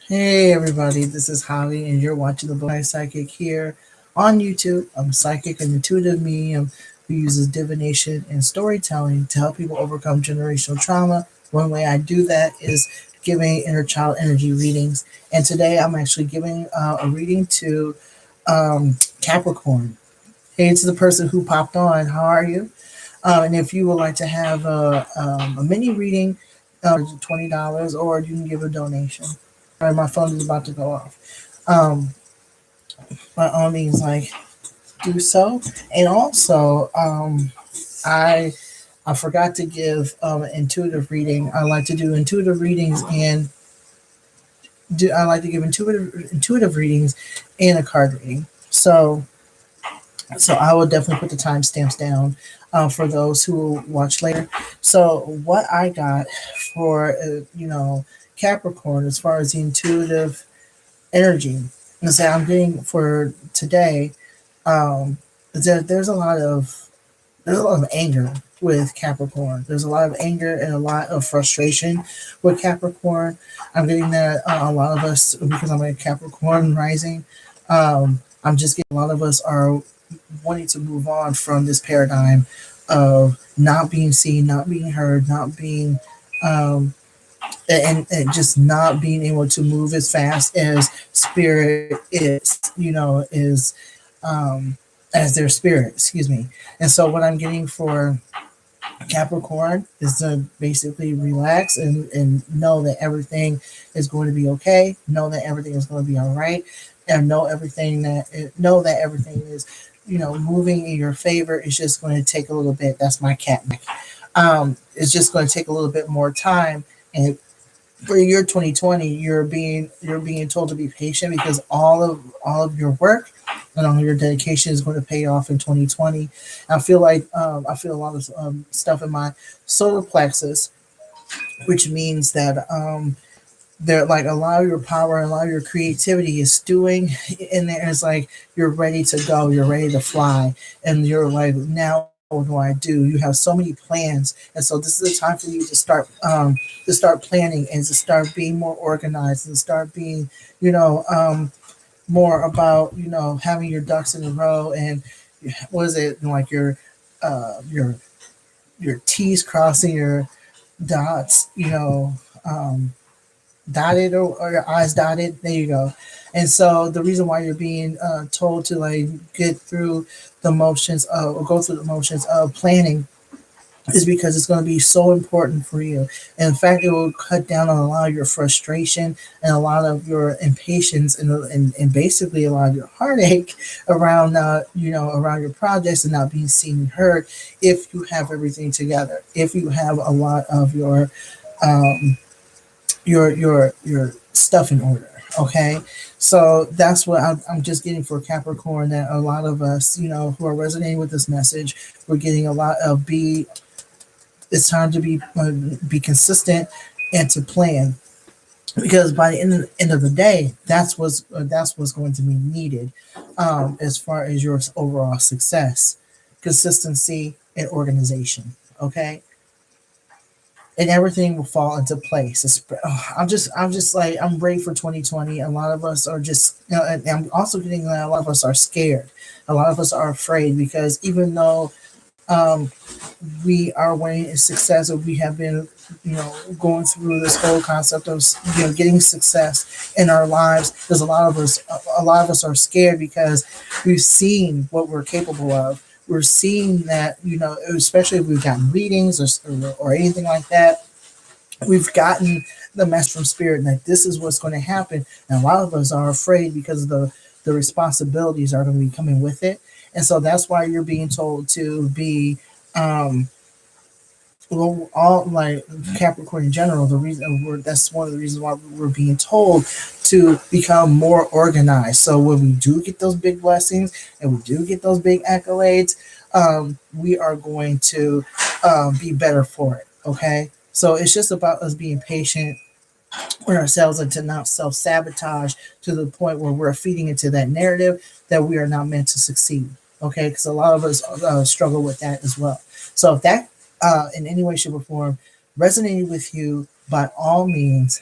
Hey everybody, this is Holly, and you're watching the Blind Psychic here on YouTube. I'm a psychic and intuitive medium who uses divination and storytelling to help people overcome generational trauma. One way I do that is giving inner child energy readings, and today I'm actually giving a reading to Capricorn. Hey, to the person who popped on, how are you? And if you would like to have a mini reading, $20, or you can give a donation. Sorry, my phone is about to go off. By all means, do so. And also, I I forgot to give an intuitive reading. I like to do intuitive readings and I like to give intuitive readings and a card reading. So I will definitely put the timestamps down for those who will watch later. So what I got for Capricorn as far as the intuitive energy, and say I'm getting for today, um, there's a lot of anger with Capricorn. There's a lot of anger and a lot of frustration with Capricorn. I'm getting that a lot of us, because I'm a Capricorn rising. I'm just getting a lot of us are wanting to move on from this paradigm of not being seen, not being heard, not being um, and just not being able to move as fast as spirit um, as their spirit, excuse me. And so what I'm getting for Capricorn is to basically relax and know that everything is going to be okay, know that everything is going to be all right, and know that everything is moving in your favor. It's just going to take a little bit. That's my cat. It's just going to take a little bit more time. And for the year 2020, you're being told to be patient because all of your work and all your dedication is going to pay off in 2020. I feel a lot of stuff in my solar plexus, which means that there, like, a lot of your power and a lot of your creativity is stewing in there. It's like you're ready to go, you're ready to fly, and you're like, now what do I do? You have so many plans, and so this is a time for you to start planning and to start being more organized and start being you know more about having your ducks in a row. And what is it, like uh your your T's crossing your dots, um dotted, or your eyes dotted. There you go. And so the reason why you're being told to like get through the motions of or go through the motions of planning is because it's going to be so important for you. And in fact, it will cut down on a lot of your frustration and a lot of your impatience and basically a lot of your heartache around, around your projects and not being seen and heard. If you have everything together, if you have a lot of um, your stuff in order. Okay, so that's what I'm just getting for Capricorn. That a lot of us, who are resonating with this message, we're getting a lot of be. It's time to be consistent and to plan, because by the end of the day, that's what's going to be needed as far as your overall success, consistency and organization. Okay, and everything will fall into place. I'm just like, I'm ready for 2020. A lot of us are just, and I'm also getting that a lot of us are scared. A lot of us are afraid because even though um, we are winning success, or we have been, going through this whole concept of, getting success in our lives, there's a lot of us are scared because we've seen what we're capable of. We're seeing that, especially if we've gotten readings or anything like that, we've gotten the mess from spirit that this is what's going to happen. And a lot of us are afraid because of the responsibilities are going to be coming with it. And so that's why you're being told to be, um, well, all like Capricorn in general. That's one of the reasons why we're being told to become more organized. So when we do get those big blessings and we do get those big accolades, we are going to be better for it. Okay, so it's just about us being patient with ourselves and to not self sabotage to the point where we're feeding into that narrative that we are not meant to succeed. Okay, because a lot of us struggle with that as well. So if that in any way, shape, or form resonated with you, by all means,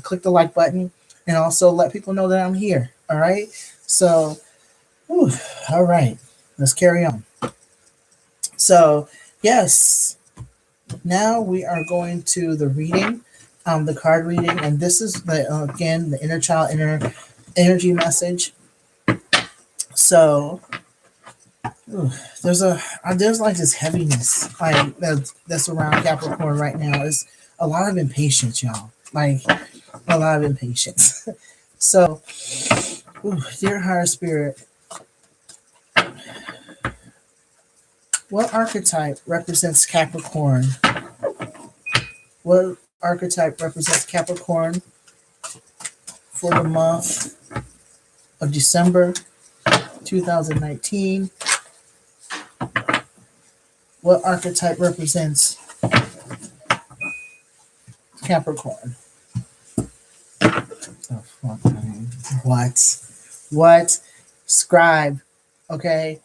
click the like button, and also let people know that I'm here. All right. So, whew, all right, let's carry on. So, yes, now we are going to the reading, the card reading, and this is the again the inner child inner energy message. So, ooh, there's like this heaviness like that's around Capricorn right now. It's a lot of impatience, y'all. Like a lot of impatience. So, ooh, dear higher spirit, what archetype represents Capricorn? What archetype represents Capricorn for the month of December 2019? What archetype represents Capricorn? Oh, fuck, man. What? What? Scribe. Okay.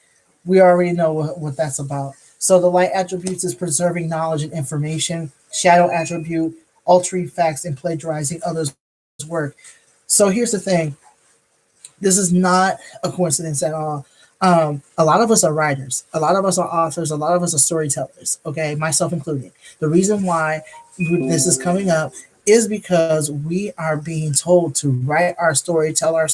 We already know what that's about. So the light attributes is preserving knowledge and information. Shadow attribute, altering facts and plagiarizing others' work. So here's the thing. This is not a coincidence at all. A lot of us are writers. A lot of us are authors. A lot of us are storytellers. Okay, myself included. The reason why this is coming up is because we are being told to write our story, tell our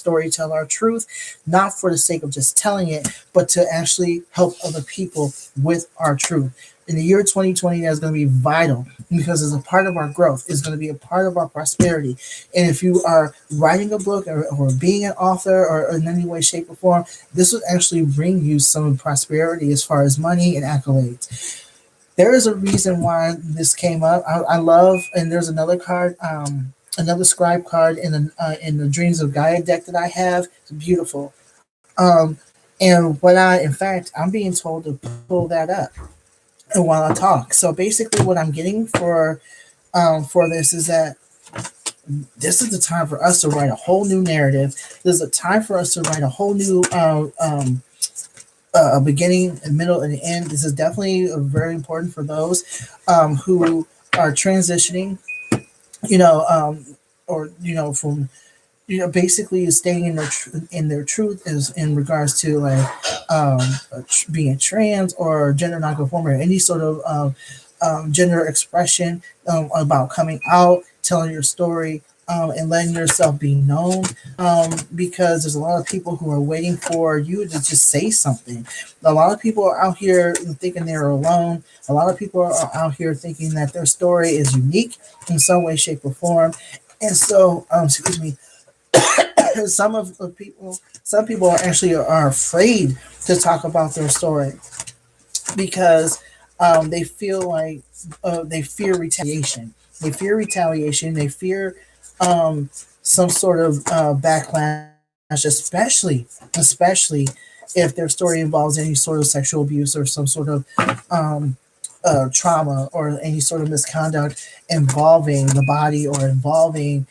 truth, not for the sake of just telling it, but to actually help other people with our truth. In the year 2020, that's going to be vital because it's a part of our growth. It's going to be a part of our prosperity. And if you are writing a book or being an author or in any way, shape, or form, this will actually bring you some prosperity as far as money and accolades. There is a reason why this came up. I love, and there's another card, another scribe card in the Dreams of Gaia deck that I have. It's beautiful. And in fact, I'm being told to pull that up and while I talk. So basically, what I'm getting for this is that this is the time for us to write a whole new narrative. There's a time for us to write a whole new a beginning, a middle, and an end. This is definitely very important for those who are transitioning, or from basically staying in their truth is in regards to like being trans or gender nonconforming or any sort of gender expression, about coming out, telling your story, and letting yourself be known, because there's a lot of people who are waiting for you to just say something. A lot of people are out here thinking they're alone. A lot of people are out here thinking that their story is unique in some way, shape, or form. And so, excuse me, some people are afraid to talk about their story because they feel like they fear retaliation. They fear retaliation. They fear some sort of backlash, especially if their story involves any sort of sexual abuse or some sort of trauma or any sort of misconduct involving the body or involving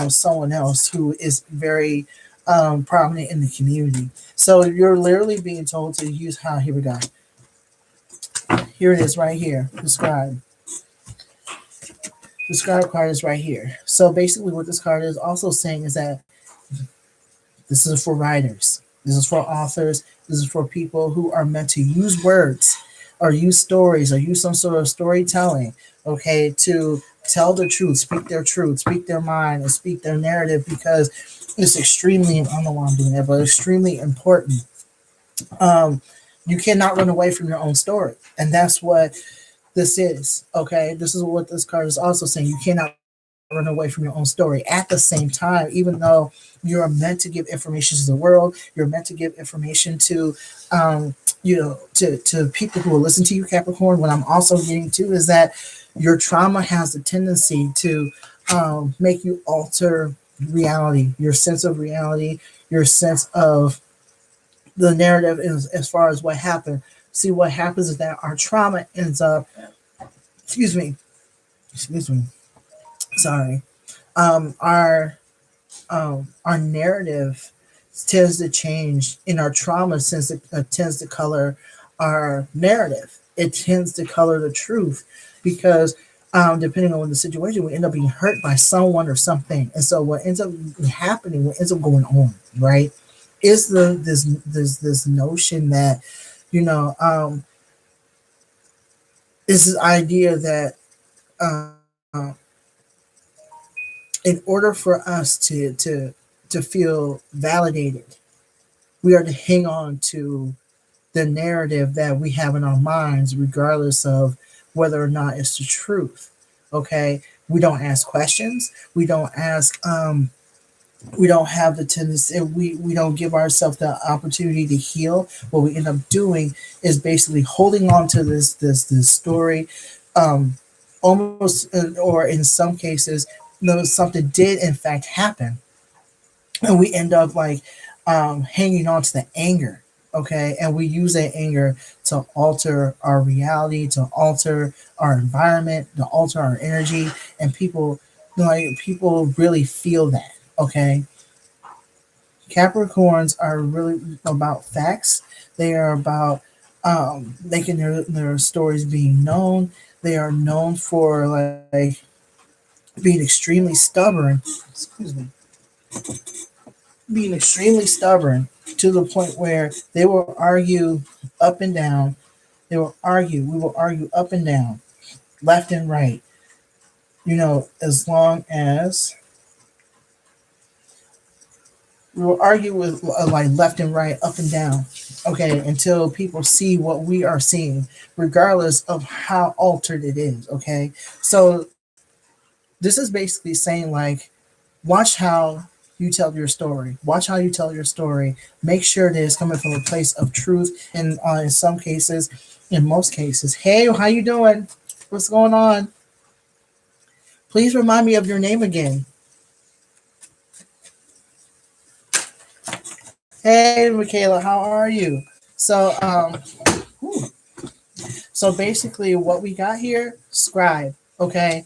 someone else who is very prominent in the community. So you're literally being told to use here we go. Here it is right here. Describe. The scribe card is right here. So basically what this card is also saying is that this is for writers. This is for authors. This is for people who are meant to use words or use stories or use some sort of storytelling, okay, to tell the truth, speak their mind, and speak their narrative because it's extremely, I don't know why I'm doing that, but extremely important. You cannot run away from your own story. And that's what this is, okay? This is what this card is also saying. You cannot run away from your own story. At the same time, even though you're meant to give information to the world, you're meant to give information to, to people who will listen to you, Capricorn. What I'm also getting to is that your trauma has the tendency to make you alter reality, your sense of reality, your sense of the narrative as far as what happened. See, what happens is that our trauma ends up, excuse me, sorry, our narrative tends to change, in our trauma tends to color our narrative. It tends to color the truth because depending on the situation, we end up being hurt by someone or something. And so what ends up happening, what ends up going on, right, is this notion that, you know, is this idea that uh, in order for us to feel validated, we are to hang on to the narrative that we have in our minds, regardless of whether or not it's the truth. Okay, we don't ask questions. We don't have the tendency. We don't give ourselves the opportunity to heal. What we end up doing is basically holding on to this story, um, almost, or in some cases, no, something did in fact happen, and we end up like hanging on to the anger. Okay, and we use that anger to alter our reality, to alter our environment, to alter our energy, and people really feel that. Okay, Capricorns are really about facts. They are about making their stories being known. They are known for like being extremely stubborn. Excuse me, being extremely stubborn to the point where they will argue up and down. They will argue. We will argue up and down, left and right. You know, as long as we will argue with like left and right, up and down. Okay, until people see what we are seeing, regardless of how altered it is. Okay, so this is basically saying like, watch how you tell your story. Watch how you tell your story. Make sure that it's coming from a place of truth. And in some cases, in most cases, hey, how you doing? What's going on? Please remind me of your name again. Hey, Michaela, how are you? So, so basically, what we got here, scribe. Okay,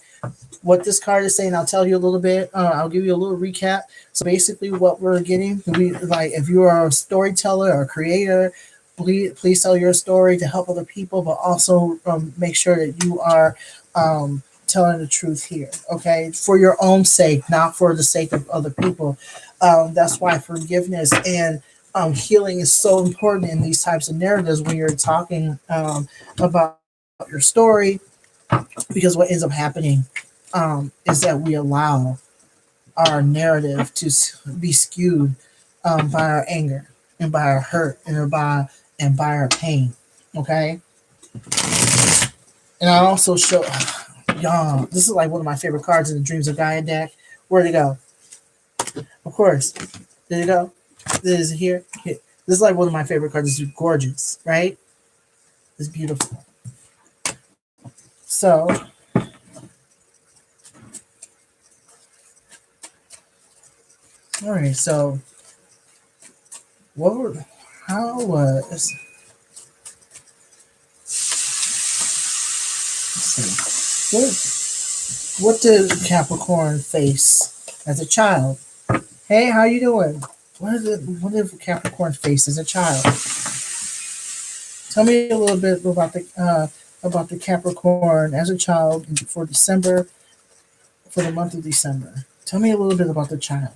what this card is saying, I'll tell you a little bit. I'll give you a little recap. So basically, what we're getting, we like, if you are a storyteller or creator, please tell your story to help other people, but also make sure that you are telling the truth here. Okay, for your own sake, not for the sake of other people. That's why forgiveness and healing is so important in these types of narratives when you're talking about your story, because what ends up happening is that we allow our narrative to be skewed by our anger and by our hurt and by our pain. Okay, and I also show y'all. This is like one of my favorite cards in the Dreams of Gaia deck. Where'd it go? Of course, did it go? This is here. Here. This is like one of my favorite cards. It's gorgeous, right? It's beautiful. So all right. So what were how was let's see what did Capricorn face as a child? Hey, how you doing? What did Capricorn face as a child? Tell me a little bit about the Capricorn as a child for December, for the month of December. Tell me a little bit about the child,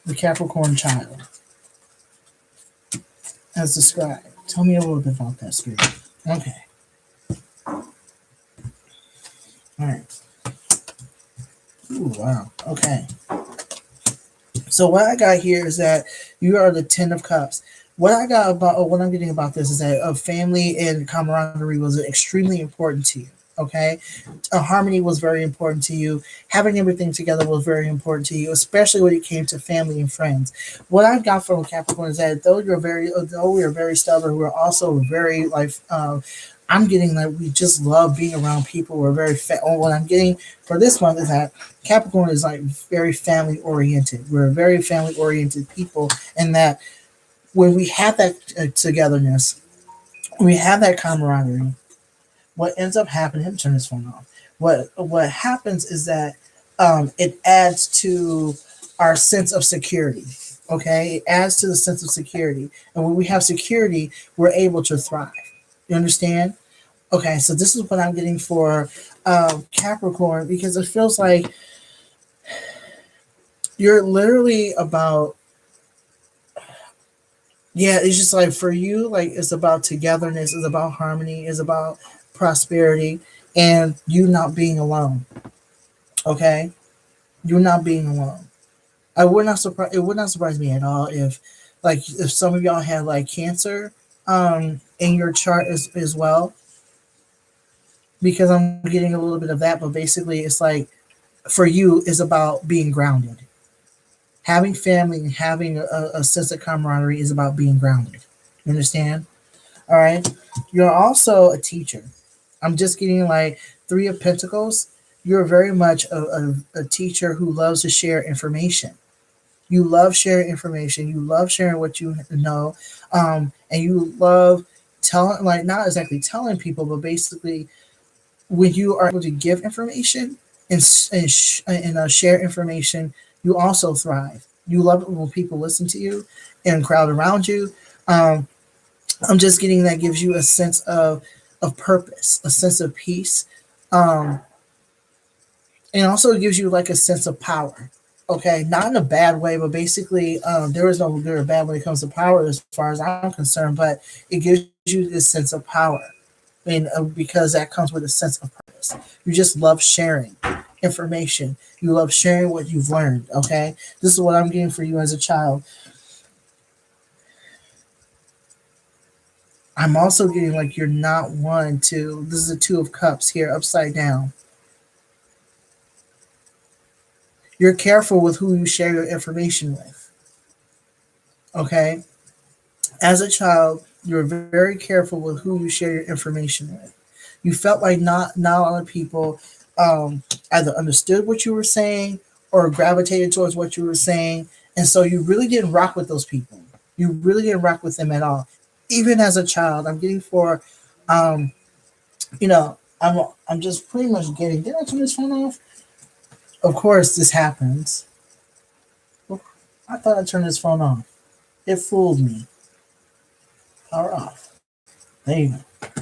the Capricorn child, as described. Tell me a little bit about that spirit. Okay, all right. Ooh, wow. Okay. So what I got here is that you are the Ten of Cups. What I got about, or what I'm getting about this is that family and camaraderie was extremely important to you. Okay, harmony was very important to you. Having everything together was very important to you, especially when it came to family and friends. What I got from Capricorn is that though we are very stubborn, we're also very like. I'm getting that we just love being around people. We're very. What I'm getting for this month is that Capricorn is like very family oriented. We're very family oriented people, and that when we have that togetherness, we have that camaraderie. What ends up happening? Let me turn this phone off. What happens is that it adds to our sense of security. Okay, it adds to the sense of security, and when we have security, we're able to thrive. You understand? Okay, so this is what I'm getting for Capricorn, because it feels like you're literally about, yeah, it's just like for you, like it's about togetherness, it's about harmony, it's about prosperity, and you not being alone. Okay, you're not being alone. I would not surprise. It would not surprise me at all if, like, if some of y'all had like cancer, in your chart as well, because I'm getting a little bit of that. But basically, it's like for you is about being grounded. Having family and having a sense of camaraderie is about being grounded. You understand? All right. You're also a teacher. I'm just getting like Three of Pentacles. You're very much a teacher who loves to share information. You love sharing information. You love sharing what you know, and you love telling, like not exactly telling people, but basically when you are able to give information and share information, you also thrive. You love it when people listen to you and crowd around you. Um, I'm just getting that gives you a sense of purpose, a sense of peace, um, and also gives you like a sense of power. Okay, not in a bad way, but basically, there is no good or bad when it comes to power, as far as I'm concerned. But it gives you this sense of power, and because that comes with a sense of purpose. You just love sharing information. You love sharing what you've learned. Okay, this is what I'm getting for you as a child. I'm also getting like you're not one to. This is a Two of Cups here, upside down. You're careful with who you share your information with. Okay, as a child, you're very careful with who you share your information with. You felt like not a lot of people either understood what you were saying or gravitated towards what you were saying, and so you really didn't rock with those people. You really didn't rock with them at all. Even as a child, I'm getting for, um, I'm just pretty much getting. Did I turn this phone off? Of course, this happens. I thought I turned this phone off. It fooled me. Power off. There you go.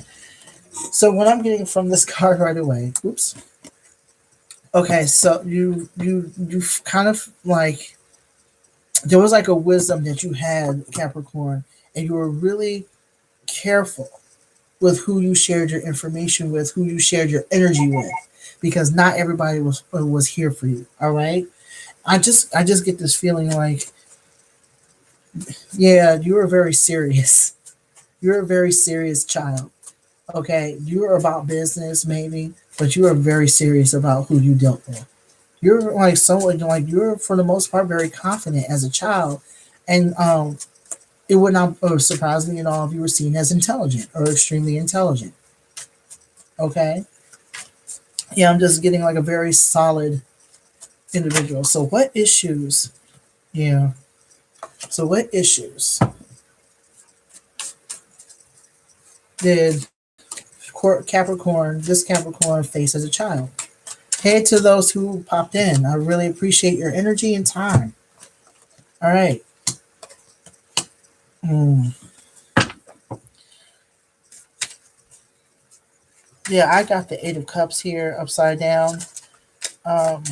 So what I'm getting from this card right away. Oops. Okay, so you kind of like there was like a wisdom that you had, Capricorn, and you were really careful with who you shared your information with, who you shared your energy with, because not everybody was here for you. All right, I just get this feeling like, yeah, you were very serious. You're a very serious child. Okay, you're about business maybe, but you are very serious about who you dealt with. You're like someone like you're for the most part very confident as a child, and it would not surprise me at all if you were seen as intelligent or extremely intelligent. Okay, yeah, I'm just getting like a very solid individual. So what issues? Yeah. So what issues did Capricorn, this Capricorn, face as a child? Hey to those who popped in. I really appreciate your energy and time. All right. Hmm. Yeah, I got the Eight of Cups here upside down. Um,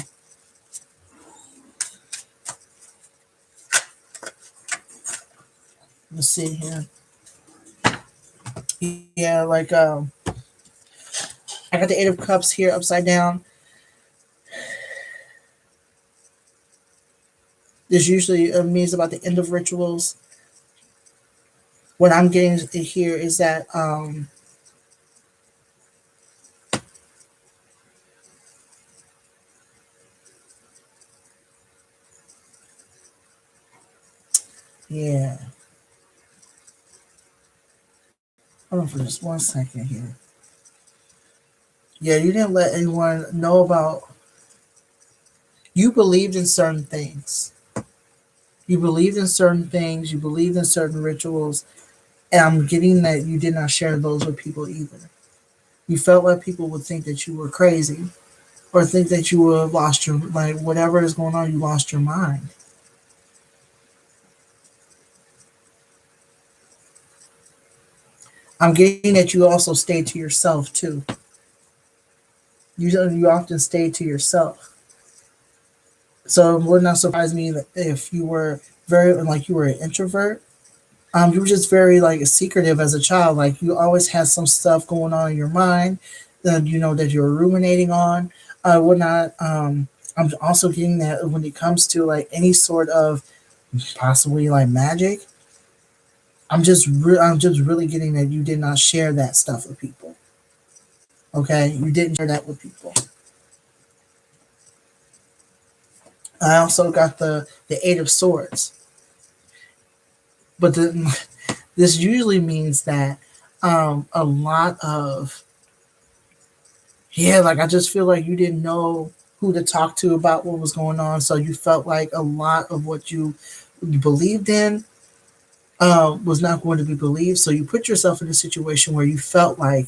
let's see here. Yeah, like I got the Eight of Cups here upside down. This usually means about the end of rituals. What I'm getting here is that yeah. Hold on for just 1 second here. Yeah, you didn't let anyone know about. You believed in certain things. You believed in certain things. You believed in certain rituals, and I'm getting that you did not share those with people either. You felt like people would think that you were crazy or think that you would have lost your, like, whatever is going on, you lost your mind. I'm getting that you also stay to yourself too. You often stay to yourself. So it would not surprise me that if you were very like you were an introvert. You were just very like secretive as a child. Like you always had some stuff going on in your mind that you know that you're ruminating on. Would not. I'm also getting that when it comes to like any sort of possibly like magic. I'm just really getting that you did not share that stuff with people. Okay, you didn't share that with people. I also got the Eight of Swords, but this usually means that a lot of yeah, like I just feel like you didn't know who to talk to about what was going on, so you felt like a lot of what you believed in was not going to be believed. So you put yourself in a situation where you felt like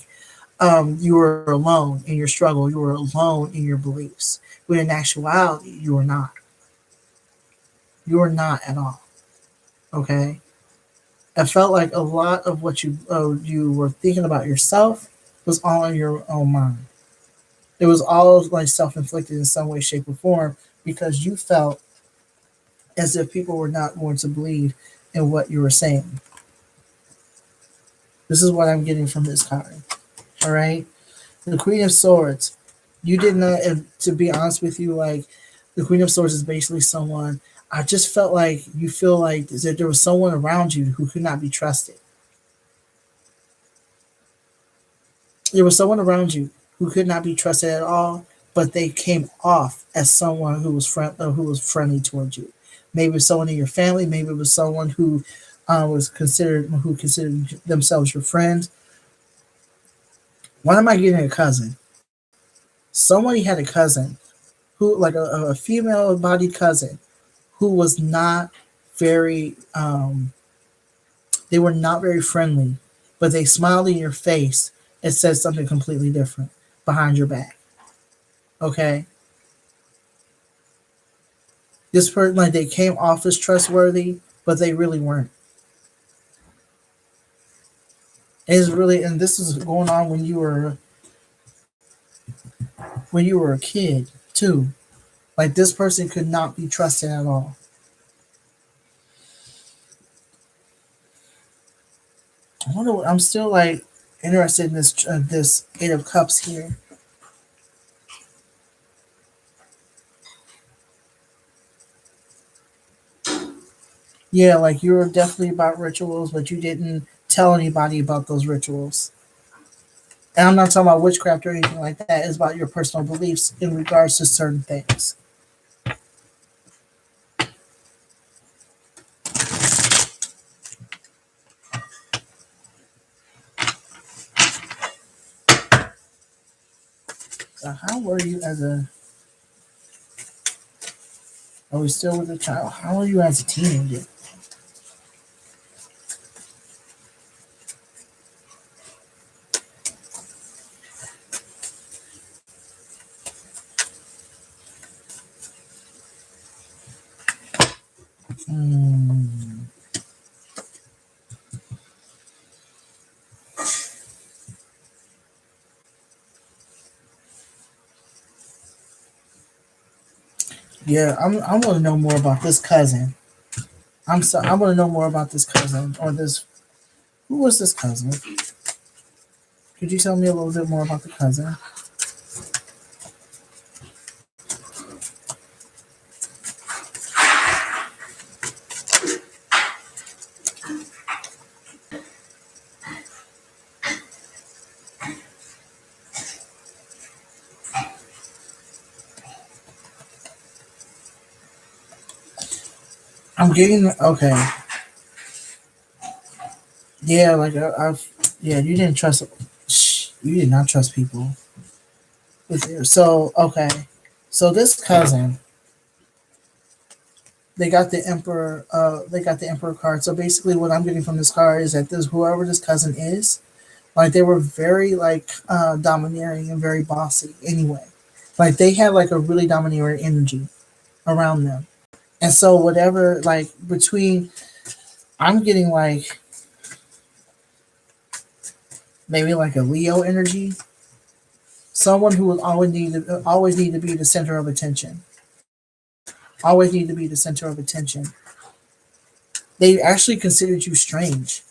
you were alone in your struggle, you were alone in your beliefs. When in actuality, you were not. You were not at all. Okay, I felt like a lot of what you were thinking about yourself was all in your own mind. It was all like self inflicted in some way, shape, or form because you felt as if people were not going to believe in what you were saying. This is what I'm getting from this card. All right. The Queen of Swords. You did not, to be honest with you, like the Queen of Swords is basically someone. I just felt like you feel like that there was someone around you who could not be trusted. There was someone around you who could not be trusted at all, but they came off as someone who was friendly towards you. Maybe it was someone in your family. Maybe it was someone who considered themselves your friend. Why am I getting a cousin? Somebody had a cousin who, like a female bodied cousin, who was not very. They were not very friendly, but they smiled in your face and said something completely different behind your back. Okay, this person like they came off as trustworthy, but they really weren't. It's really and this is going on when you were a kid too. Like this person could not be trusted at all. I wonder. I'm still like interested in this Eight of Cups here. Yeah, like you were definitely about rituals, but you didn't tell anybody about those rituals. And I'm not talking about witchcraft or anything like that. It's about your personal beliefs in regards to certain things. So how were you as a? Are we still with a child? How were you as a teenager? Hmm. Yeah, I want to know more about this cousin. I want to know more about this cousin or this. Who was this cousin? Could you tell me a little bit more about the cousin? I'm getting okay. Yeah, like I've yeah. You didn't trust. You did not trust people. So okay, so this cousin, they got the emperor. They got the emperor card. So basically, what I'm getting from this card is that this whoever this cousin is, like they were very like domineering and very bossy. Anyway, like they had like a really domineering energy around them, and so whatever like between, I'm getting like maybe like a Leo energy, someone who will always need to be the center of attention, always need to be the center of attention. They actually considered you strange.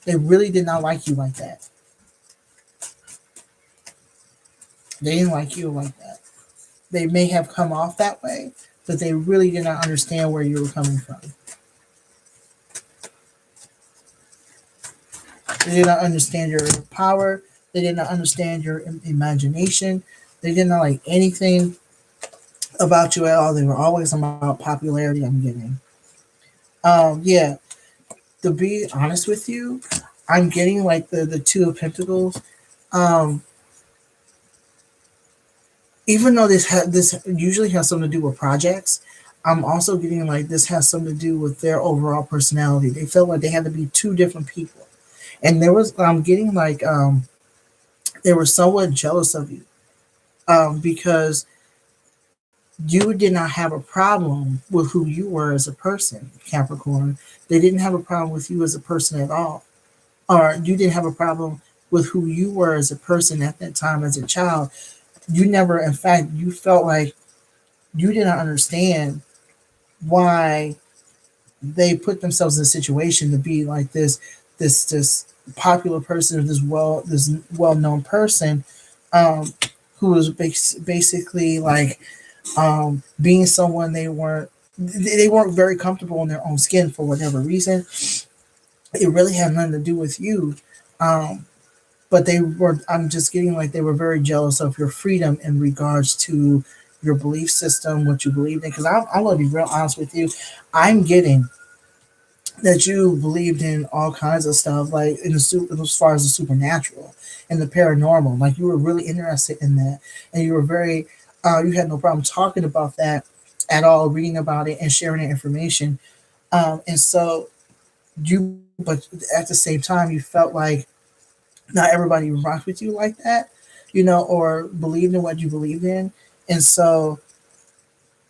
They really did not like you like that. They didn't like you like that. They may have come off that way, but they really did not understand where you were coming from. They did not understand your power. They did not understand your imagination. They did not like anything about you at all. They were always about popularity. I'm getting. Yeah. To be honest with you, I'm getting like the Two of Pentacles. Um, Even though this usually has something to do with projects, I'm also getting like this has something to do with their overall personality. They felt like they had to be two different people, and there was I'm getting like they were somewhat jealous of you because you did not have a problem with who you were as a person, Capricorn. They didn't have a problem with you as a person at all, or you didn't have a problem with who you were as a person at that time as a child. You never, in fact, you felt like you didn't understand why they put themselves in a situation to be like this popular person, or this well known person, um, who was basically like being someone they weren't very comfortable in their own skin for whatever reason. It really had nothing to do with you. Um, but they were I'm just getting like they were very jealous of your freedom in regards to your belief system, what you believed in. Because I'm going to be real honest with you, I'm getting that you believed in all kinds of stuff, like as far as the supernatural and the paranormal. Like you were really interested in that, and you were very you had no problem talking about that at all, reading about it and sharing that information. And so but at the same time, you felt like not everybody rocked with you like that, or believed in what you believed in. And so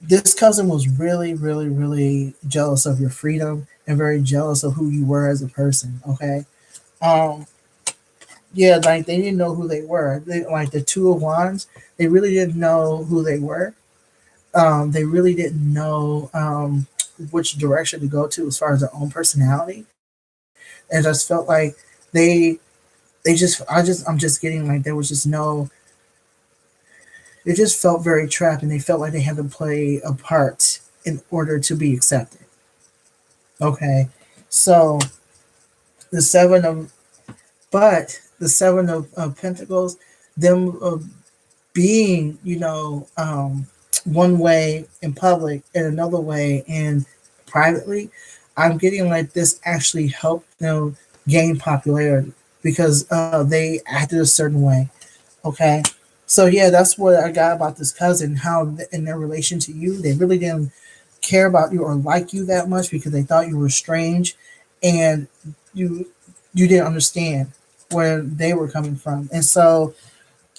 this cousin was really, really, really jealous of your freedom and very jealous of who you were as a person. Okay. Um, yeah, like they didn't know who they were. Like the Two of Wands, they really didn't know who they were. They really didn't know which direction to go to as far as their own personality. And just felt like they I'm just getting like there was just no, they just felt very trapped, and they felt like they had to play a part in order to be accepted. Okay. So the seven of the seven of Pentacles, them being, one way in public and another way in privately, I'm getting like this actually helped them gain popularity because they acted a certain way. Okay. So yeah, that's what I got about this cousin. How in their relation to you, they really didn't care about you or like you that much because they thought you were strange, and you you didn't understand where they were coming from. And so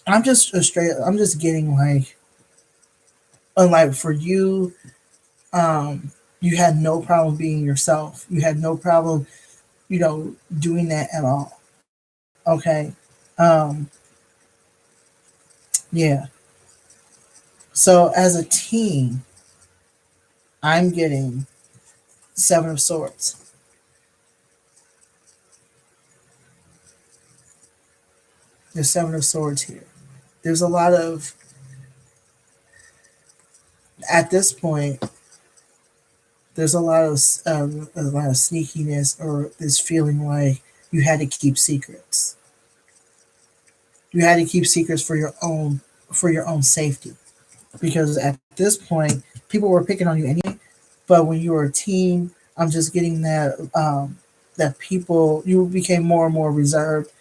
I'm just getting like, unlike for you, you had no problem being yourself. You had no problem, doing that at all. Okay. Um, yeah. So as a team, I'm getting Seven of Swords. There's Seven of Swords here. There's a lot of, at this point, there's a lot of sneakiness, or this feeling like you had to keep secrets. You had to keep secrets for your own safety, because at this point, people were picking on you anyway. But when you were a teen, I'm just getting that people you became more and more reserved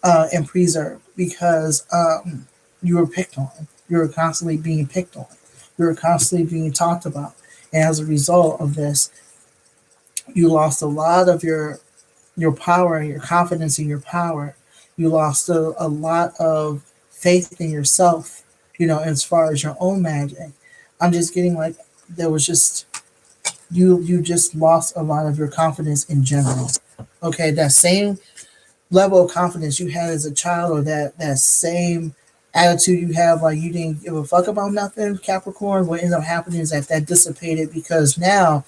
and preserved because you were picked on. You were constantly being picked on. You were constantly being talked about, and as a result of this, you lost a lot of your power and your confidence in your power. You lost a lot of faith in yourself. As far as your own magic. I'm just getting like there was just you just lost a lot of your confidence in general. Okay, that same level of confidence you had as a child, or that same attitude you have, like you didn't give a fuck about nothing, Capricorn, what ends up happening is that dissipated, because now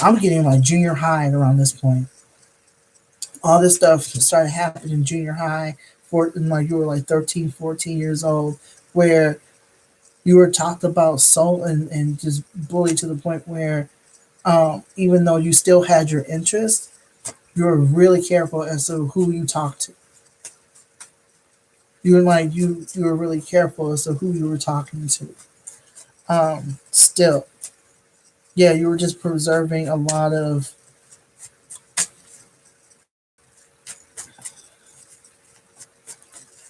I'm getting like junior high around this point. All this stuff started happening in junior high, for like you were like 13, 14 years old, where you were talked about so, and just bullied to the point where, even though you still had your interest, you were really careful as to who you talked to. You were like you were really careful as to who you were talking to. Still, yeah, you were just preserving a lot of.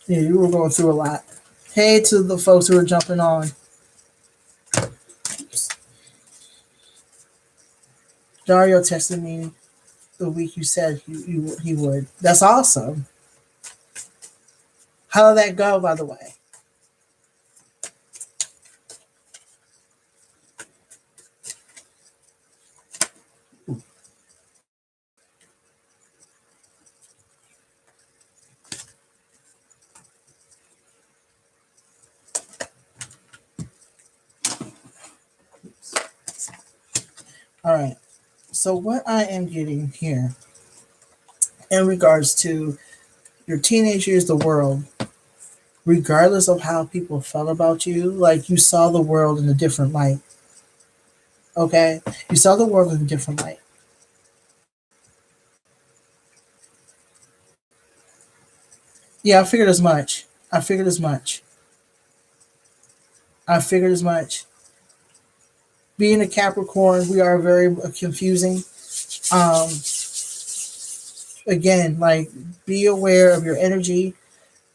Yeah, you were going through a lot. Hey, to the folks who are jumping on, Dario texted me the week you said he would. That's awesome. How did that go, by the way? All right. So what I am getting here in regards to your teenage years, the world, regardless of how people felt about you, like you saw the world in a different light. Okay, you saw the world in a different light. Yeah, I figured as much. I figured as much. I figured as much. Being a Capricorn, we are very confusing. Um, Again, like be aware of your energy.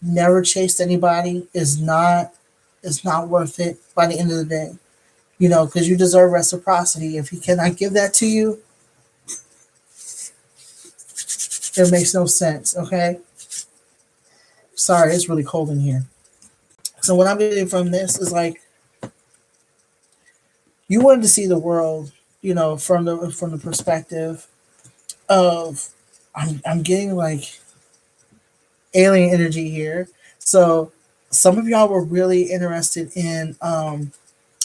Never chase anybody. Is not worth it by the end of the day. Because you deserve reciprocity. If he cannot give that to you, it makes no sense. Okay. Sorry, it's really cold in here. So what I'm getting from this is like you wanted to see the world, from the perspective of I'm getting like alien energy here. So some of y'all were really interested in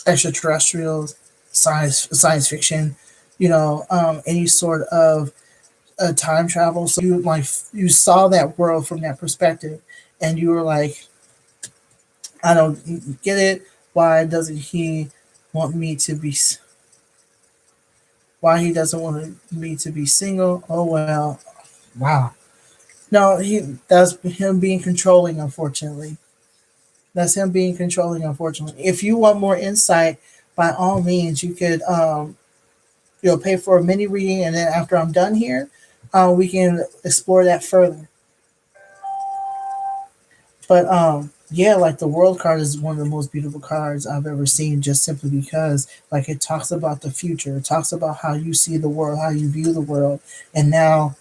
extraterrestrials, science fiction, any sort of time travel. So you saw that world from that perspective, and you were like, I don't get it. Why doesn't he want me to be? Why he doesn't want me to be single? Oh well, wow. No, that's him being controlling. Unfortunately, that's him being controlling. Unfortunately, if you want more insight, by all means, you could pay for a mini reading, and then after I'm done here, we can explore that further. But yeah, like the world card is one of the most beautiful cards I've ever seen, just simply because like it talks about the future, it talks about how you see the world, how you view the world, and now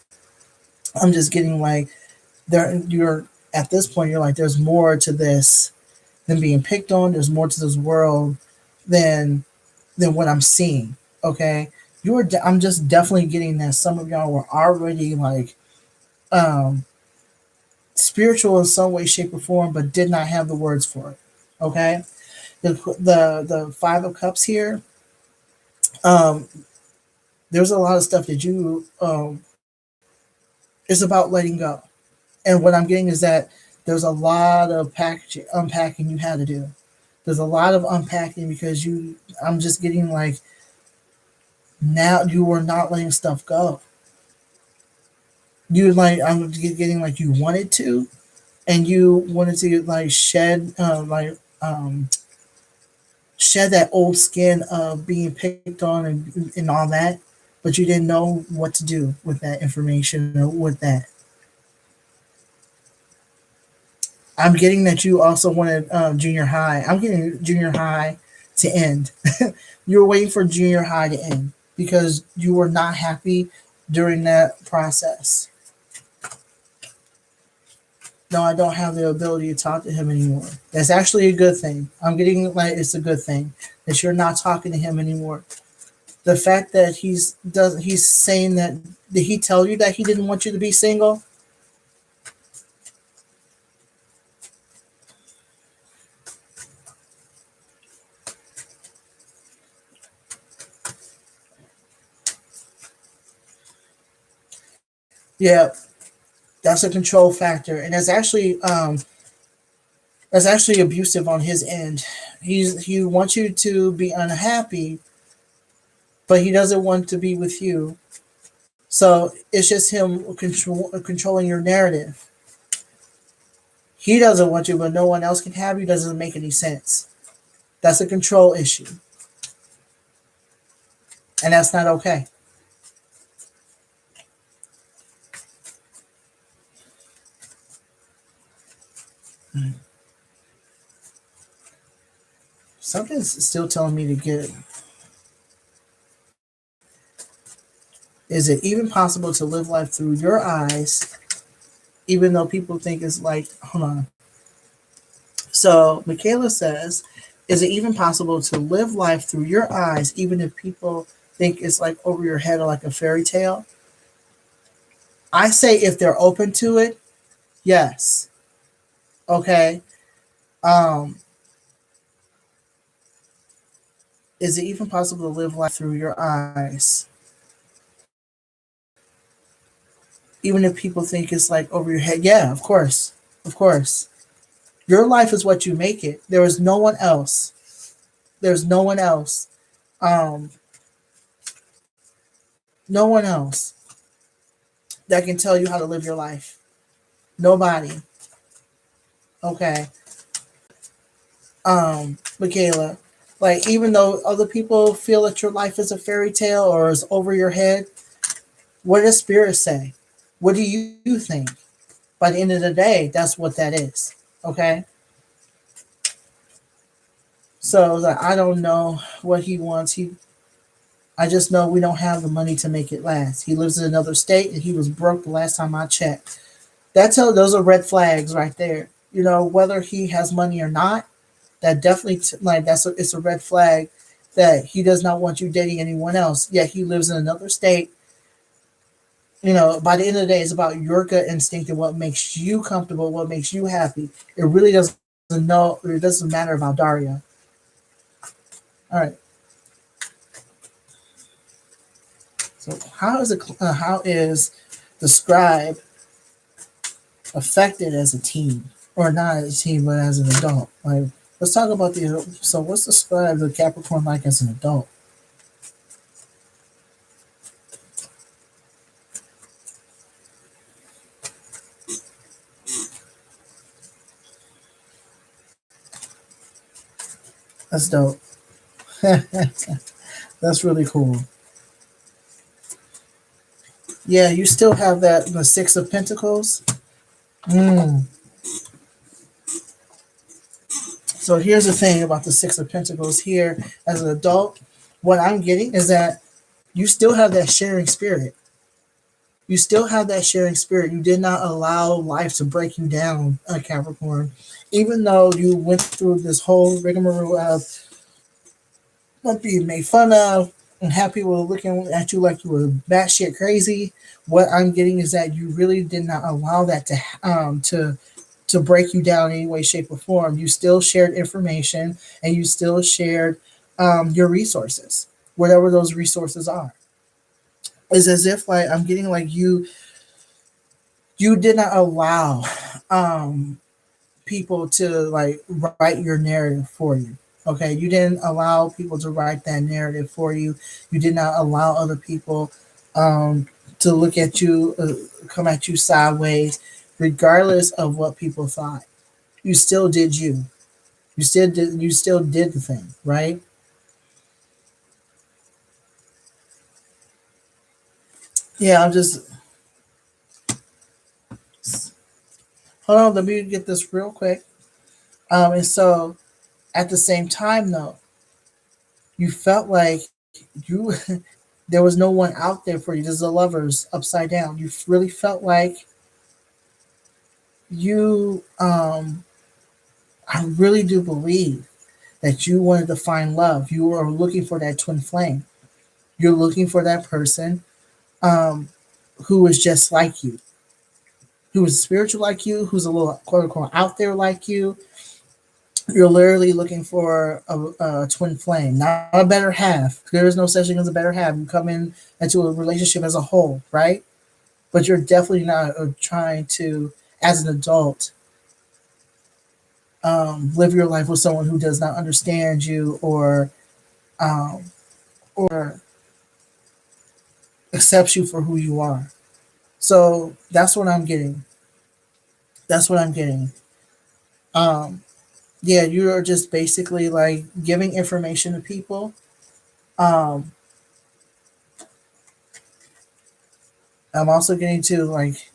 I'm just getting like you're at this point you're like there's more to this than being picked on. There's more to this world than what I'm seeing. Okay, I'm just definitely getting that some of y'all were already like um spiritual in some way, shape, or form, but did not have the words for it. Okay, the Five of Cups here. Um, there's a lot of stuff that you it's about letting go, and what I'm getting is that there's a lot of unpacking you had to do. There's a lot of unpacking because I'm just getting like now you were not letting stuff go. I'm getting like you wanted to, and you wanted to like shed that old skin of being picked on and all that, but you didn't know what to do with that information or with that. I'm getting that you also wanted junior high. I'm getting junior high to end. You were waiting for junior high to end because you were not happy during that process. No, I don't have the ability to talk to him anymore. That's actually a good thing. I'm getting like it's a good thing that you're not talking to him anymore. The fact that he's saying that, did he tell you that he didn't want you to be single? Yeah, that's a control factor, and that's actually abusive on his end. He wants you to be unhappy, but he doesn't want to be with you. So it's just him controlling your narrative. He doesn't want you, but no one else can have you. Doesn't make any sense. That's a control issue, and that's not okay. Something's still telling me to get. Is it even possible to live life through your eyes, even though people think it's like, hold on. So Michaela says, is it even possible to live life through your eyes, even if people think it's like over your head or like a fairy tale? I say if they're open to it, yes. Okay. Um, is it even possible to live life through your eyes, even if people think it's like over your head? Yeah, of course, of course. Your life is what you make it. There is no one else. There's no one else. Um, no one else that can tell you how to live your life. Nobody. Okay. Michaela, like even though other people feel that your life is a fairy tale or is over your head, what does spirit say? What do you think? By the end of the day, that's what that is. Okay. So like, I don't know what he wants. I just know we don't have the money to make it last. He lives in another state and he was broke the last time I checked. Those are red flags right there. You know, whether he has money or not, that definitely like it's a red flag that he does not want you dating anyone else. Yet he lives in another state. You know, by the end of the day, it's about your gut instinct and what makes you comfortable, what makes you happy. It really doesn't know. It doesn't matter about Daria. All right. So how is the scribe affected as a teen, or not as a teen, but as an adult? Like, let's talk about the. So, what's the scribe the Capricorn like as an adult? That's dope. That's really cool. Yeah, you still have that the Six of Pentacles. Mm. So here's the thing about the Six of Pentacles here as an adult. What I'm getting is that you still have that sharing spirit. You still have that sharing spirit. You did not allow life to break you down, Capricorn. Even though you went through this whole rigmarole of being made fun of and have people looking at you like you were batshit crazy. What I'm getting is that you really did not allow that to break you down in any way, shape, or form. You still shared information and you still shared your resources, whatever those resources are. It's as if like I'm getting like you did not allow um, people to like write your narrative for you. Okay, you didn't allow people to write that narrative for you. You did not allow other people to look at you, come at you sideways, regardless of what people thought. You still did you. You still did. You still did the thing, right? Yeah, I'm just hold on. Let me get this real quick. And so at the same time, though, you felt like you there was no one out there for you. There's the lovers upside down. You really felt like you I really do believe that you wanted to find love. You were looking for that twin flame. You're looking for that person um who is just like you, who is spiritual like you, who's a little quote unquote out there like you. You're literally looking for a twin flame, not a better half. There is no such thing as a better half. You come in into a relationship as a whole, right? but you're definitely not trying to, as an adult, live your life with someone who does not understand you um, or accepts you for who you are. So that's what I'm getting. That's what I'm getting. Um, yeah, you are just basically like giving information to people. Um, I'm also getting to like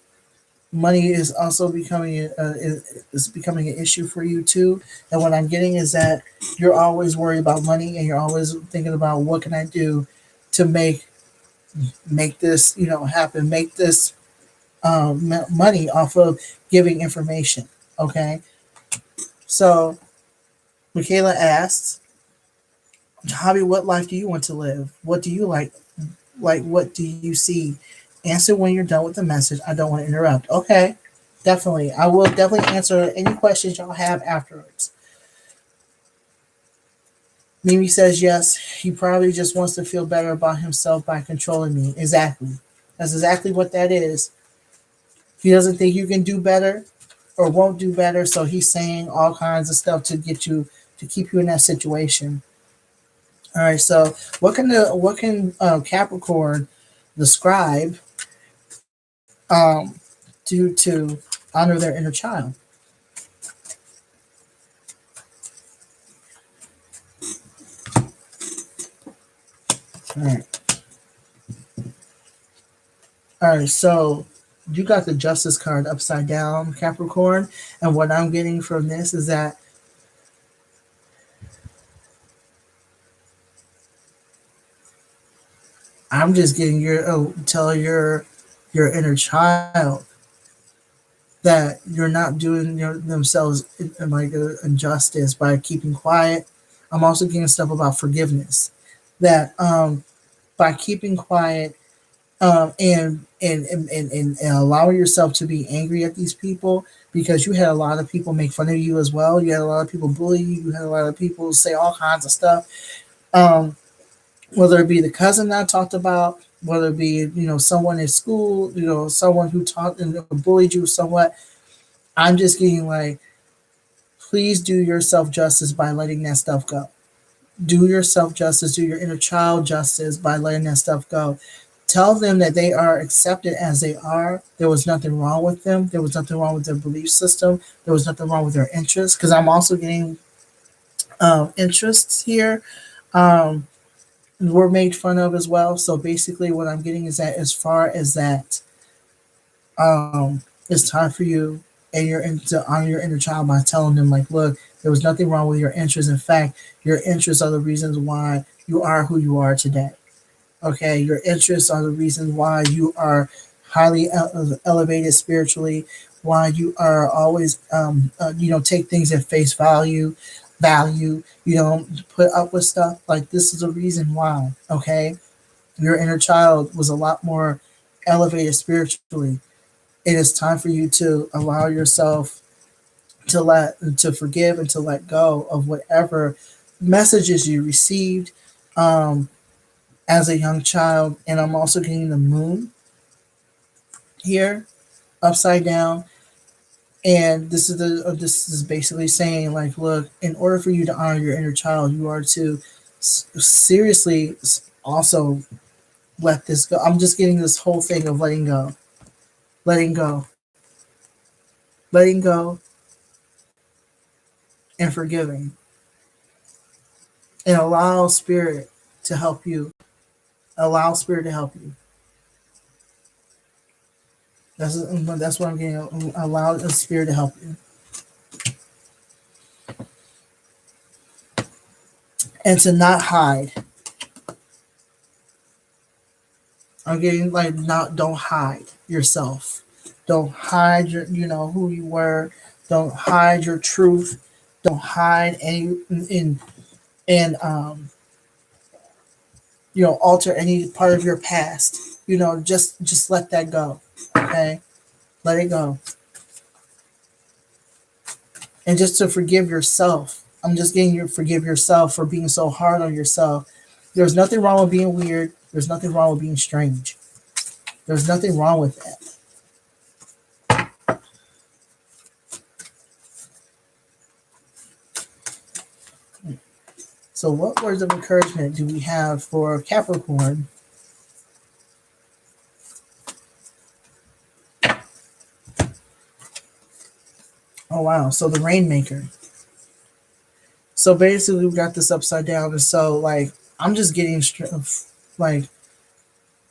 money is also becoming is becoming an issue for you too. And what I'm getting is that you're always worried about money, and you're always thinking about what can I do to make this happen, make this money off of giving information. Okay, so Michaela asks, Javi, what life do you want to live? What do you like? Like, what do you see? Answer when you're done with the message. I don't want to interrupt. Okay, definitely. I will definitely answer any questions y'all have afterwards. Mimi says yes. He probably just wants to feel better about himself by controlling me. Exactly. That's exactly what that is. He doesn't think you can do better or won't do better, so he's saying all kinds of stuff to get you to keep you in that situation. All right. So what can Capricorn describe to honor their inner child? All right. All right. So you got the Justice card upside down, Capricorn, and what I'm getting from this is that I'm just getting tell your inner child that you're not doing themselves like a injustice by keeping quiet. I'm also getting stuff about forgiveness that by keeping quiet and allowing yourself to be angry at these people because you had a lot of people make fun of you as well. You had a lot of people bully you. You had a lot of people say all kinds of stuff. Um, whether it be the cousin that I talked about, whether it be someone in school, someone who taught and bullied you somewhat. I'm just getting like, please do yourself justice by letting that stuff go. Do yourself justice, do your inner child justice by letting that stuff go. Tell them that they are accepted as they are. There was nothing wrong with them. There was nothing wrong with their belief system. There was nothing wrong with their interests. Because I'm also getting interests here. Um, were made fun of as well. So basically, what I'm getting is that as far as that, it's time for you and to honor your inner child by telling them like, look, there was nothing wrong with your interests. In fact, your interests are the reasons why you are who you are today. Okay, your interests are the reasons why you are highly elevated spiritually, why you are always take things at face value, put up with stuff. Like, this is a reason why. Okay, your inner child was a lot more elevated spiritually. It is time for you to allow yourself to forgive and to let go of whatever messages you received um, as a young child. And I'm also getting the moon here upside down. And this is basically saying like, look, in order for you to honor your inner child, you are to seriously also let this go. I'm just getting this whole thing of letting go, letting go, and forgiving, and allow spirit to help you. Allow spirit to help you. That's what I'm getting. Allow the spirit to help you, and to not hide. I'm getting like, not don't hide yourself. Don't hide who you were. Don't hide your truth. Don't hide any in and alter any part of your past. Just let that go. Okay, let it go, and just to forgive yourself. I'm just getting you to forgive yourself for being so hard on yourself. There's nothing wrong with being weird. There's nothing wrong with being strange. There's nothing wrong with that. So, what words of encouragement do we have for Capricorn? Oh, wow. So, the Rainmaker. So, basically, we got this upside down. And so, like, I'm just getting like,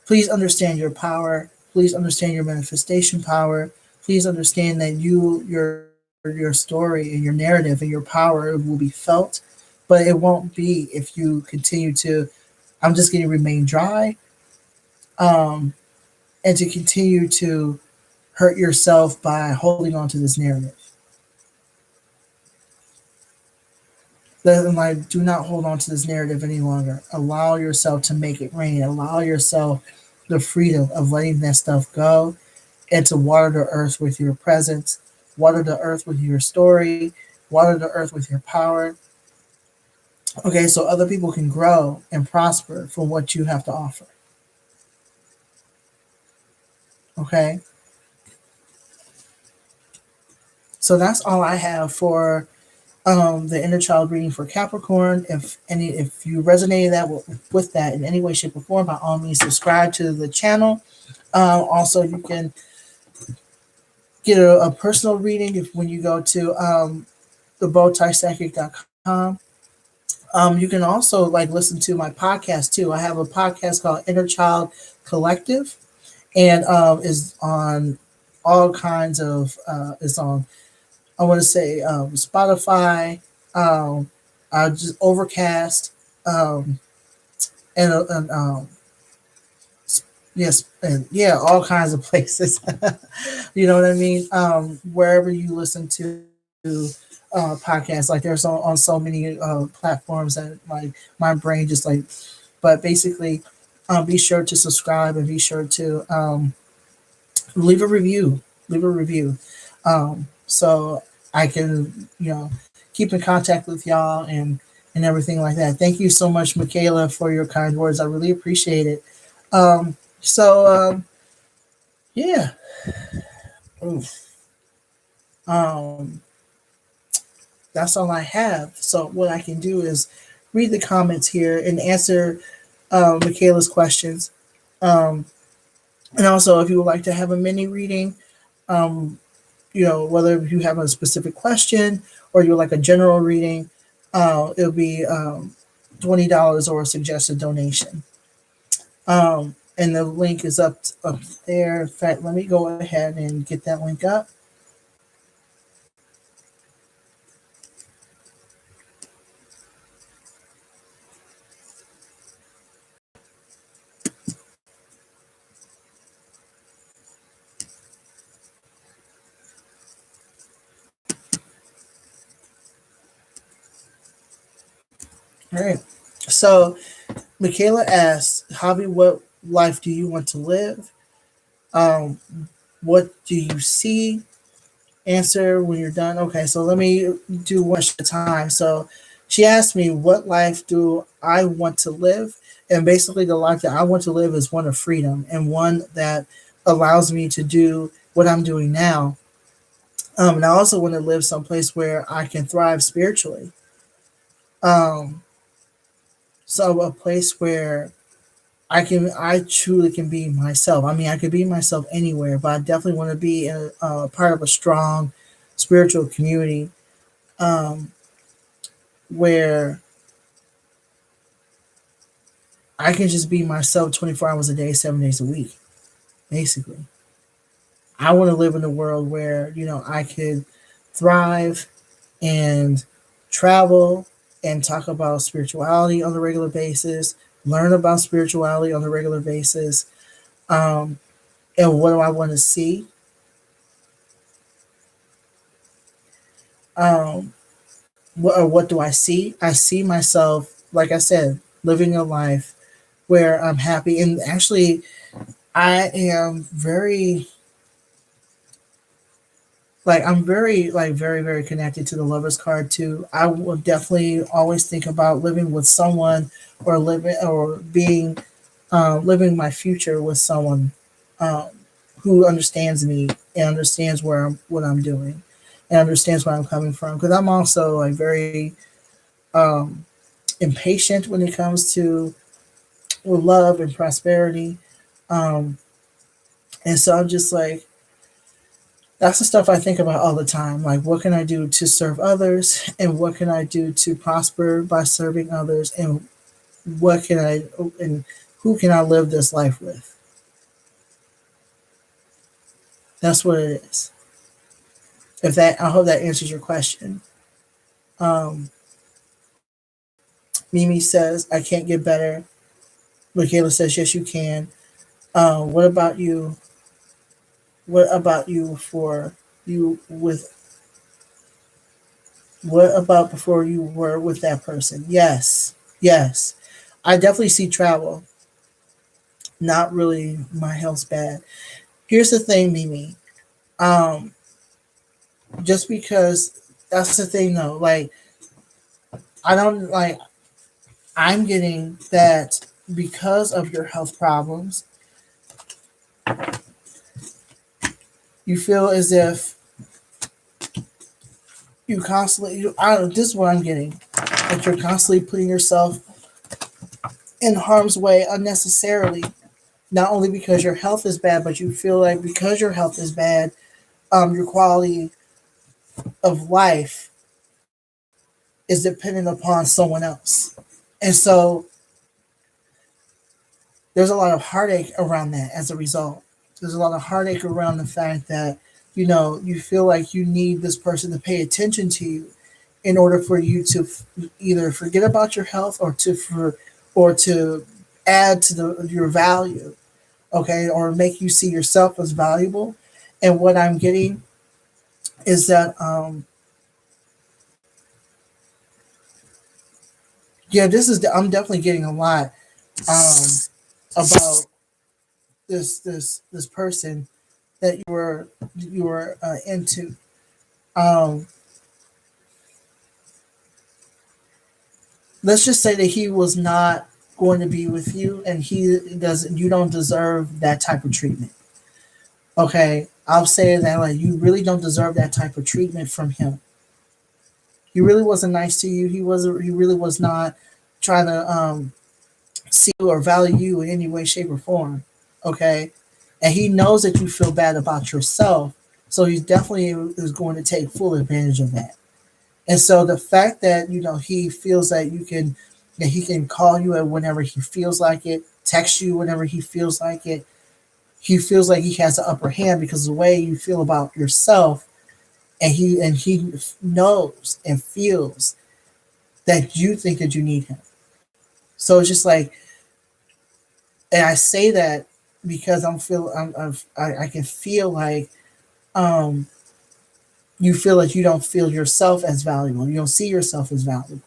please understand your power. Please understand your manifestation power. Please understand that your story and your narrative and your power will be felt, but it won't be if you continue to. I'm just going to remain dry, um, and to continue to hurt yourself by holding on to this narrative. Then, like, do not hold on to this narrative any longer. Allow yourself to make it rain. Allow yourself the freedom of letting that stuff go, and to water the earth with your presence, water the earth with your story, water the earth with your power. Okay, so other people can grow and prosper from what you have to offer. Okay, so that's all I have for the inner child reading for Capricorn. If you resonated with that in any way, shape, or form, by all means, subscribe to the channel. Also, you can get a personal reading when you go to thebowtiepsychic.com. You can also like listen to my podcast too. I have a podcast called Inner Child Collective, and is on all kinds of it's on, I want to say, Spotify, just Overcast, um, and yes, and yeah, all kinds of places. You know what I mean? Wherever you listen to podcasts, like there's on so many platforms that like my brain just like. But basically, be sure to subscribe and be sure to leave a review. Leave a review, so I can keep in contact with y'all and everything like that. Thank you so much, Michaela, for your kind words. I really appreciate it. Yeah. Oof. Um, that's all I have. So what I can do is read the comments here and answer Michaela's questions. Um, and also, if you would like to have a mini reading, um, whether you have a specific question or you like a general reading, it'll be $20 or a suggested donation. And the link is up there. In fact, let me go ahead and get that link up. All right. So Michaela asks, Javi, what life do you want to live? Um, what do you see? Answer when you're done. Okay, so let me do one at a time. So she asked me, what life do I want to live? And basically, the life that I want to live is one of freedom and one that allows me to do what I'm doing now. And I also want to live someplace where I can thrive spiritually. Um, so a place where I truly can be myself. I mean, I could be myself anywhere, but I definitely want to be a part of a strong spiritual community, um, where I can just be myself 24 hours a day, 7 days a week, basically. I want to live in a world where, I could thrive and travel and talk about spirituality on a regular basis, learn about spirituality on a regular basis. Um, and what do I want to see? Um, what do I see? I see myself, like I said, living a life where I'm happy. And actually, I am very, I'm very, very, very connected to the lover's card too. I will definitely always think about living with someone or living my future with someone. um, who understands me and understands what I'm doing and understands where I'm coming from. Because I'm also like very um, impatient when it comes to love and prosperity. Um, and so I'm just like, that's the stuff I think about all the time. Like, what can I do to serve others, and what can I do to prosper by serving others, and what can I and who can I live this life with? That's what it is. If that, I hope that answers your question. Um, Mimi says I can't get better. Michaela says yes, you can. What about you? What about you for you with? What about before you were with that person? Yes, yes. I definitely see travel. Not really. My health's bad. Here's the thing, Mimi. Um, just because that's the thing, though. Like, I don't like. I'm getting that because of your health problems, you feel as if you constantly. I don't. This is what I'm getting. That you're constantly putting yourself in harm's way unnecessarily. Not only because your health is bad, but you feel like because your health is bad, your quality of life is dependent upon someone else. And so there's a lot of heartache around that as a result. There's a lot of heartache around the fact that, you feel like you need this person to pay attention to you in order for you to either forget about your health or to add to your value, okay, or make you see yourself as valuable. And what I'm getting is that yeah, I'm definitely getting a lot um, about this person that you were into. Um, let's just say that he was not going to be with you, and he doesn't. You don't deserve that type of treatment. Okay, I'll say that like you really don't deserve that type of treatment from him. He really wasn't nice to you. He wasn't. He really was not trying to see you or value you in any way, shape, or form. Okay, and he knows that you feel bad about yourself, so he definitely is going to take full advantage of that. And so the fact that he feels that he can call you at whenever he feels like it, text you whenever he feels like it. He feels like he has the upper hand because of the way you feel about yourself, and he knows and feels that you think that you need him. So it's just like, and I say that because I can feel like um you feel like you don't feel yourself as valuable. You don't see yourself as valuable.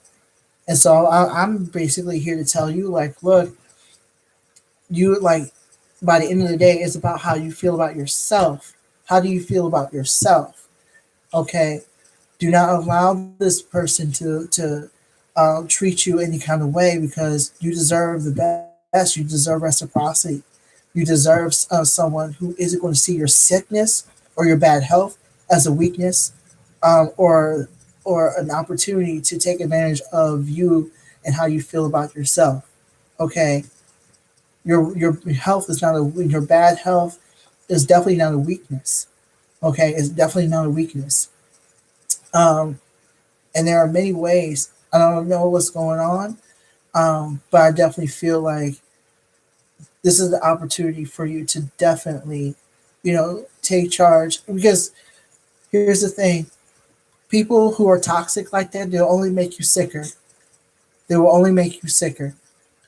And so I'm basically here to tell you, like, look, you like by the end of the day, it's about how you feel about yourself. How do you feel about yourself? Okay, do not allow this person to treat you any kind of way because you deserve the best. You deserve reciprocity. You deserve someone who isn't going to see your sickness or your bad health as a weakness, or an opportunity to take advantage of you and how you feel about yourself. Okay, your health is not your bad health is definitely not a weakness. Okay, it's definitely not a weakness. Um, and there are many ways. I don't know what's going on, but I definitely feel like this is the opportunity for you to definitely, take charge. Because here's the thing: people who are toxic like that, they'll only make you sicker. They will only make you sicker.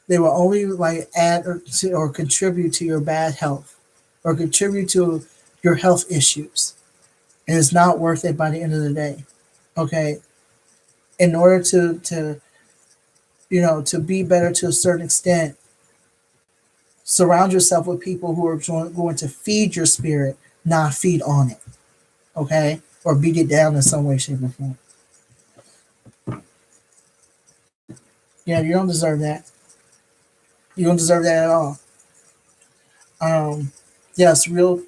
They will only like add or contribute to your bad health, or contribute to your health issues, and it's not worth it by the end of the day. Okay, in order to be better to a certain extent, surround yourself with people who are going to feed your spirit, not feed on it. Okay, or beat it down in some way, shape, or form. Yeah, you don't deserve that. You don't deserve that at all. Um, Yes, real.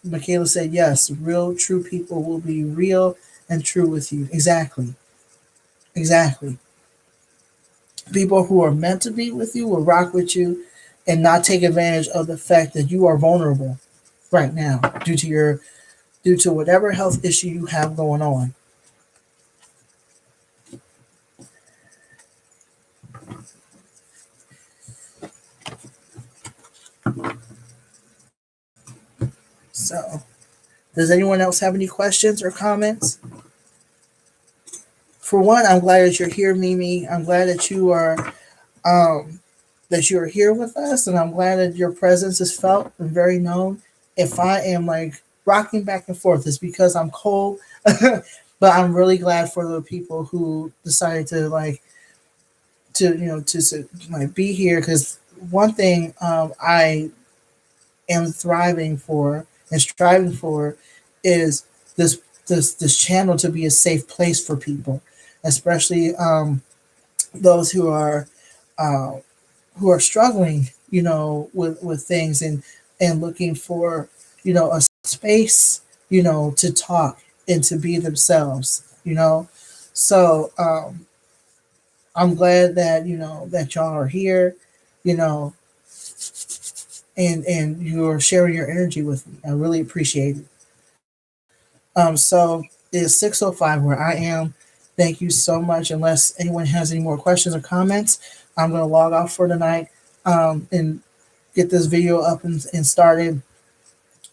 Michaela said yes. Real, true people will be real and true with you. Exactly. Exactly. People who are meant to be with you will rock with you, and not take advantage of the fact that you are vulnerable right now due to whatever health issue you have going on. So, does anyone else have any questions or comments? For one, I'm glad that you're here, Mimi. I'm glad um, that you are here with us, and I'm glad that your presence is felt and very known. If I am like rocking back and forth, it's because I'm cold, but I'm really glad for the people who decided to like be here. Because one thing I am thriving for and striving for is this this channel to be a safe place for people, especially those uh, who are struggling, with things, and looking for, a space, to talk and to be themselves. So I'm glad that that y'all are here, you know, and you're sharing your energy with me. I really appreciate it. So it's 6:05 where I am. Thank you so much. Unless anyone has any more questions or comments, I'm going to log off for tonight, and get this video up and started.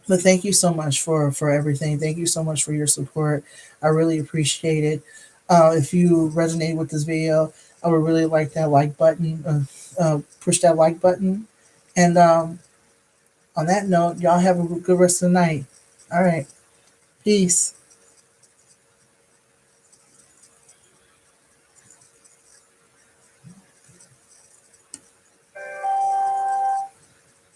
But thank you so much for everything. Thank you so much for your support. I really appreciate it. If you resonate with this video, I would really like that like button. Push that like button. And on that note, y'all have a good rest of the night. All right. Peace.